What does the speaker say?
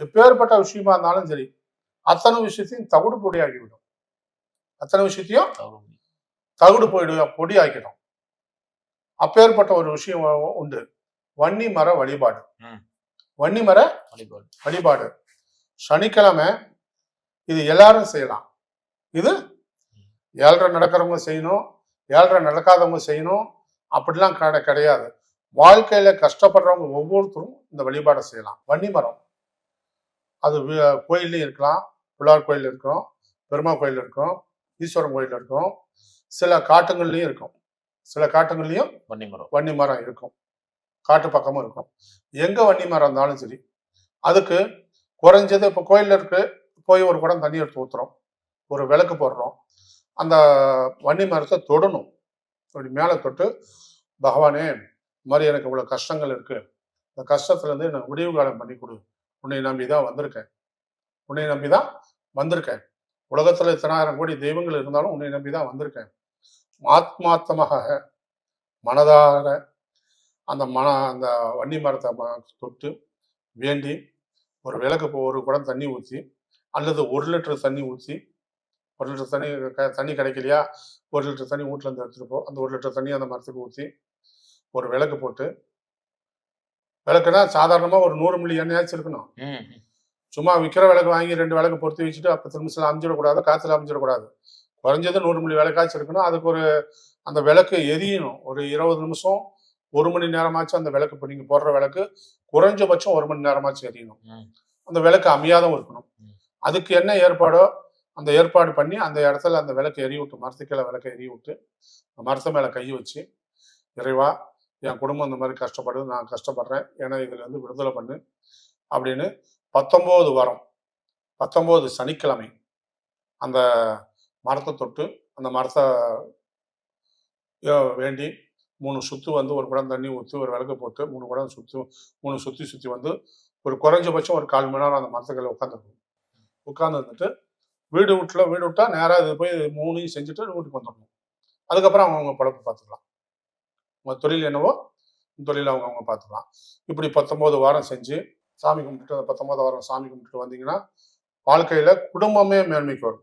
எப்பேற்பட்ட விஷயமா இருந்தாலும் சரி, அத்தனை விஷயத்தையும் தவிடு பொடியாகிவிடும். அத்தனை விஷயத்தையும் தவிடு பொடி ஆக்கிடும். அப்பேற்பட்ட ஒரு விஷயம் உண்டு. வன்னி மர வழிபாடு. வன்னி மர வழிபாடு சனிக்கிழமை இது எல்லாரும் செய்யலாம். இது 7:30 நடக்கிறவங்க செய்யணும், 7:30 நடக்காதவங்க செய்யணும், அப்படிலாம் கிடையாது. வாழ்க்கையில கஷ்டப்படுறவங்க ஒவ்வொருத்தரும் இந்த வழிபாடை செய்யலாம். வன்னி மரம் அது கோயில்லையும் இருக்கலாம், பிள்ளார் கோயில் இருக்கும், பெருமா கோயில் இருக்கும், ஈஸ்வரன் கோயில் இருக்கும், சில காட்டுங்கள்லயும் இருக்கும். சில காட்டுங்கள்லயும் வன்னி மரம் இருக்கும், காட்டு பக்கமும் இருக்கும். எங்க வன்னி மரம் இருந்தாலும் சரி, அதுக்கு குறைஞ்சது இப்போ கோயில்ல இருக்கு, போய் ஒரு குடம் தண்ணி எடுத்து ஊத்துறோம், ஒரு விளக்கு போடுறோம், அந்த வன்னி மரத்தை தொடணும். அப்படி மேலே தொட்டு, பகவானே இந்த மாதிரி எனக்கு இவ்வளோ கஷ்டங்கள் இருக்கு, இந்த கஷ்டத்துலேருந்து எனக்கு முடிவு காலம் பண்ணி கொடு, உன்னை நம்பி தான் வந்திருக்கேன், உன்னை நம்பி தான் வந்திருக்கேன், உலகத்தில் 1000 கோடி தெய்வங்கள் இருந்தாலும் உன்னை நம்பி தான் வந்திருக்கேன், ஆத்மார்த்தமாக மனதார அந்த வன்னி மரத்தை தொட்டு வேண்டி ஒரு விளக்கு ஒரு குடம் தண்ணி ஊற்றி, அல்லது 1 லிட்டர் தண்ணி ஊற்றி, 1 லிட்டர் தண்ணி கிடைக்கலையா 1 லிட்டர் தண்ணி வீட்டில் இருந்து எடுத்துட்டு போ, அந்த 1 லிட்டர் தண்ணி அந்த மரத்துக்கு ஊற்றி ஒரு விளக்கு போட்டு, விளக்குனா சாதாரணமாக ஒரு 100 மில்லி எண்ணெயாச்சும் இருக்கணும். சும்மா விற்கிற விளக்கு வாங்கி 2 விளக்கு பொறுத்து வச்சுட்டு 10 நிமிஷம் அமைஞ்சிடக்கூடாது, காற்றுல அமைஞ்சிடக்கூடாது. குறைஞ்சது 100 மில்லி விளக்காச்சும் இருக்கணும். அதுக்கு அந்த விளக்கு எரியணும். ஒரு 20 நிமிஷம் 1 மணி நேரமாச்சும் அந்த விளக்கு, இப்போ நீங்கள் போடுற விளக்கு குறைஞ்சபட்சம் 1 மணி நேரமாச்சும் எரியணும். அந்த விளக்கு அமையாதவும் இருக்கணும். அதுக்கு என்ன ஏற்பாடோ அந்த ஏற்பாடு பண்ணி அந்த இடத்துல அந்த விளக்கு எரிய விட்டு, மரத்துக்கீழே விளக்கு எரிய விட்டு, மரத்து மேலே கை வச்சு, இறைவா என் குடும்பம் இந்த மாதிரி கஷ்டப்படுது, நான் கஷ்டப்படுறேன், ஏன்னா இதுல இருந்து விடுதலை பண்ணு அப்படின்னு 19 வாரம் 19 சனிக்கிழமை அந்த மரத்தை தொட்டு, அந்த மரத்தை வேண்டி 3 சுத்து வந்து ஒரு குடம் தண்ணி ஊற்றி ஒரு விளக்கு போட்டு 3 குடம் 3 சுற்றி வந்து ஒரு குறைஞ்சபட்சம் ஒரு 1/4 மணி நேரம் அந்த மரத்துக்களை உட்காந்துருந்துட்டு வீடு விட்டா நேராக இது போய் 3 செஞ்சுட்டு வீட்டுக்கு வந்துடணும். அதுக்கப்புறம் அவங்க பழப்பு பார்த்துக்கலாம். உங்க தொழில் என்னவோ தொழில் அவங்க பார்த்துக்கலாம். இப்படி 19 வாரம் செஞ்சு சாமி கும்பிட்டுட்டு, அந்த 19 வாரம் சாமி கும்பிட்டுட்டு வந்தீங்கன்னா வாழ்க்கையில குடும்பமே மேன்மைக்கு வரும்.